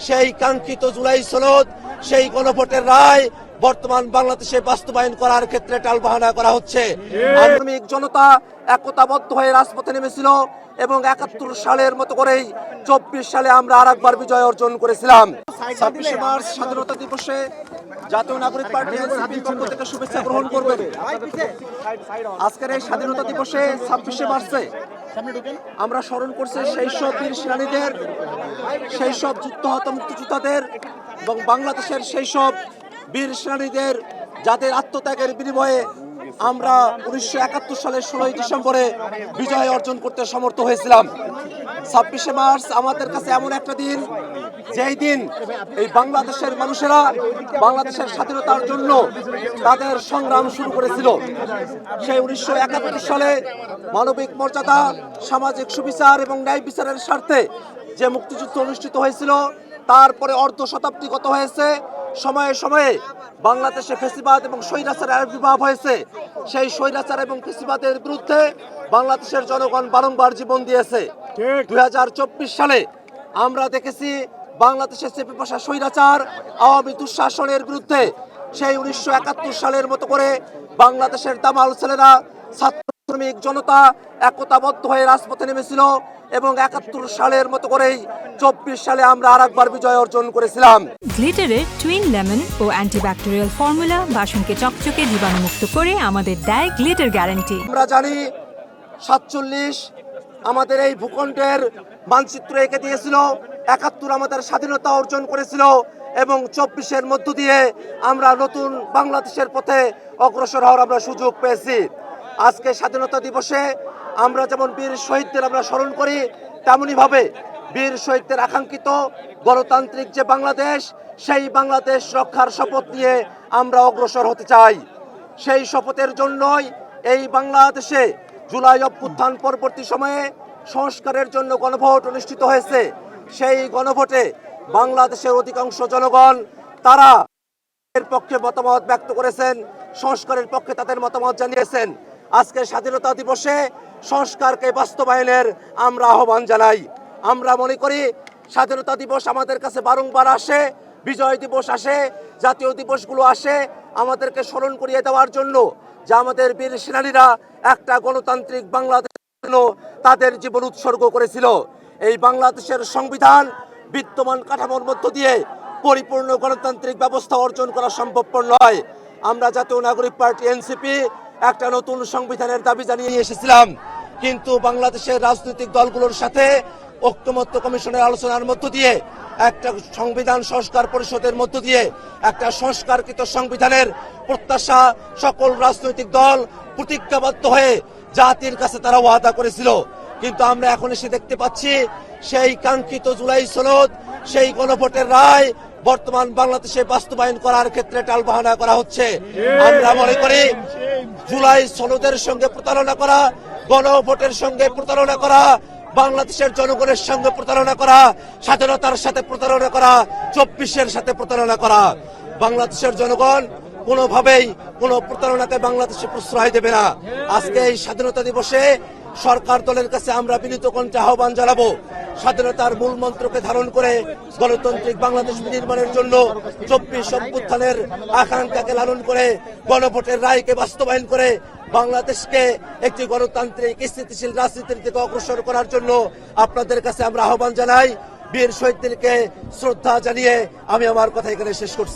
সেই কাঙ্ক্ষিত জুলাই সনদ, সেই গণভোটের রায় বর্তমান বাংলাদেশে বাস্তবায়ন করার ক্ষেত্রে টালবাহানা করা হচ্ছে। আন্দোলনিক জনতা একতাবদ্ধ হয়ে রাজপথে নেমেছিল এবং ৭১ সালের মতো করেই ২৪ সালে আমরা আরেকবার বিজয় অর্জন করেছিলাম। ২৬শে মার্চ স্বাধীনতা দিবসে জাতীয় নাগরিক পার্টি এনসিপির পক্ষ থেকে শুভেচ্ছা গ্রহণ করবেন। আজকের এই স্বাধীনতা দিবসে ২৬শে মার্চে আমরা স্মরণ করছি সেই সব বীর সেনানীদের, সেই সব যুদ্ধহত মুক্তিযোদ্ধাদের এবং বাংলাদেশের সেই সব বীর সেনানীদের যাদের আত্মত্যাগের বিনিময়ে আমরা ১৯৭১ সালের ১৬ই ডিসেম্বরে বিজয় অর্জন করতে সমর্থ হয়েছিলাম। ২৬শে মার্চ আমাদের কাছে এমন একটা দিন, যেই দিন এই বাংলাদেশের মানুষেরা বাংলাদেশের স্বাধীনতার জন্য তাদের সংগ্রাম শুরু করেছিল। সেই ১৯৭১ সালে মানবিক মর্যাদা, সামাজিক সুবিচার এবং ন্যায় বিচারের স্বার্থে যে মুক্তিযুদ্ধ অনুষ্ঠিত হয়েছিল, তারপরে অর্ধ শতাব্দী গত হয়েছে। সময়ে সময়ে বাংলাদেশে ফ্যাসিবাদ এবং স্বৈরাচারের আবির্ভাব হয়েছে। সেই স্বৈরাচার এবং ফ্যাসিবাদের বিরুদ্ধে বাংলাদেশের জনগণ বারংবার জীবন দিয়েছে। ২০২৪ সালে আমরা দেখেছি বাংলাদেশে চেপে বসা স্বৈরাচার আওয়ামী দুঃশাসনের বিরুদ্ধে সেই ১৯৭১ সালের মতো করে বাংলাদেশের দামাল ছেলেরা, ছাত্র শ্রমিক জনতা একতাবদ্ধ হয়ে রাজপথে নেমেছিল এবং ৭১ সালের মতো করেই ২৪ সালে আমরা আরেকবার বিজয় অর্জন করেছিলাম। গ্লিটারের টুইন লেমন ও অ্যান্টিব্যাকটেরিয়াল ফর্মুলা বাসনকে চকচকে জীবাণুমুক্ত করে আমাদের দেয় গ্লিটার গ্যারান্টি। আমরা জানি ৪৭ আমাদের এই ভূখণ্ডের মানচিত্র এঁকে দিয়েছিল, ৭১ আমাদের স্বাধীনতা অর্জন করেছিল এবং ২৪-এর মধ্য দিয়ে আমরা নতুন বাংলাদেশের পথে অগ্রসর হওয়ার আমরা সুযোগ পেয়েছি। আজকে স্বাধীনতা দিবসে আমরা যেমন বীর শহীদদের আমরা স্মরণ করি, তেমনইভাবে বীর শহীদদের আকাঙ্ক্ষিত গণতান্ত্রিক যে বাংলাদেশ, সেই বাংলাদেশ রক্ষার শপথ নিয়ে আমরা অগ্রসর হতে চাই। সেই শপথের জন্যই এই বাংলাদেশে জুলাই অভ্যুত্থান পরবর্তী সময়ে সংস্কারের জন্য গণভোট অনুষ্ঠিত হয়েছে। সেই গণভোটে বাংলাদেশের অধিকাংশ জনগণ তারা এর পক্ষে মতামত ব্যক্ত করেছেন, সংস্কারের পক্ষে তাদের মতামত জানিয়েছেন। আজকে স্বাধীনতা দিবসে সংস্কারকে বাস্তবায়নের আমরা আহ্বান জানাই। আমরা মনে করি স্বাধীনতা দিবস আমাদের কাছে বারংবার আসে, বিজয় দিবস আসে, জাতীয় দিবসগুলো আসে আমাদেরকে স্মরণ করিয়ে দেওয়ার জন্য যে আমাদের বীর সেনানীরা একটা গণতান্ত্রিক বাংলাদেশের জন্য তাদের জীবন উৎসর্গ করেছিল। এই বাংলাদেশের সংবিধান বিদ্যমান কাঠামোর মধ্য দিয়ে পরিপূর্ণ গণতান্ত্রিক ব্যবস্থা অর্জন করা সম্ভবপর নয়। আমরা জাতীয় নাগরিক পার্টি এনসিপি একটা নতুন সংবিধানের দাবি জানিয়ে এসেছিলাম, কিন্তু বাংলাদেশের রাজনৈতিক দলগুলোর সাথে ঐকমত্য কমিশনের আলোচনার মধ্য দিয়ে একটা সংবিধান সংস্কার পরিষদের মধ্য দিয়ে একটা সংস্কারকৃত সংবিধানের প্রত্যাশা সকল রাজনৈতিক দল প্রতিজ্ঞাবদ্ধ হয়ে জাতির কাছে তারা ওয়াদা করেছিল। কিন্তু আমরা এখন এসে দেখতে পাচ্ছি সেই কাঙ্ক্ষিত জুলাই সনদ, সেই গণভোটের রায় বর্তমান বাংলাদেশে বাস্তবায়ন করার ক্ষেত্রে টালবাহানা করা হচ্ছে। আমরা মনে করি জুলাই সনদের সঙ্গে প্রতারণা করা, গণভোটের সঙ্গে প্রতারণা করা, বাংলাদেশের জনগণের সঙ্গে প্রতারণা করা, স্বাধীনতার সাথে প্রতারণা করা, ২৪-এর সাথে প্রতারণা করা। বাংলাদেশের জনগণ কোনোভাবেই কোনো প্রতারণাকে বাংলাদেশে প্রশ্রয় দেবে না। আজকে এই স্বাধীনতা দিবসে সরকার দলের কাছে আমরা বিনীত কণ্ঠে আহ্বান জানাবো, স্বাধীনতার মূল মন্ত্রকে ধারণ করে গণতান্ত্রিক বাংলাদেশ নির্মাণের জন্য ২৪ অভ্যুত্থানের আকাঙ্ক্ষাকে লালন করে গণভোটের রায়কে বাস্তবায়ন করে বাংলাদেশকে একটি গণতান্ত্রিক স্থিতিশীল রাজনীতির দিকে অগ্রসর করার জন্য আপনাদের কাছে আমরা আহ্বান জানাই। বীর শহীদদেরকে শ্রদ্ধা জানিয়ে আমি আমার কথা এখানে শেষ করছি।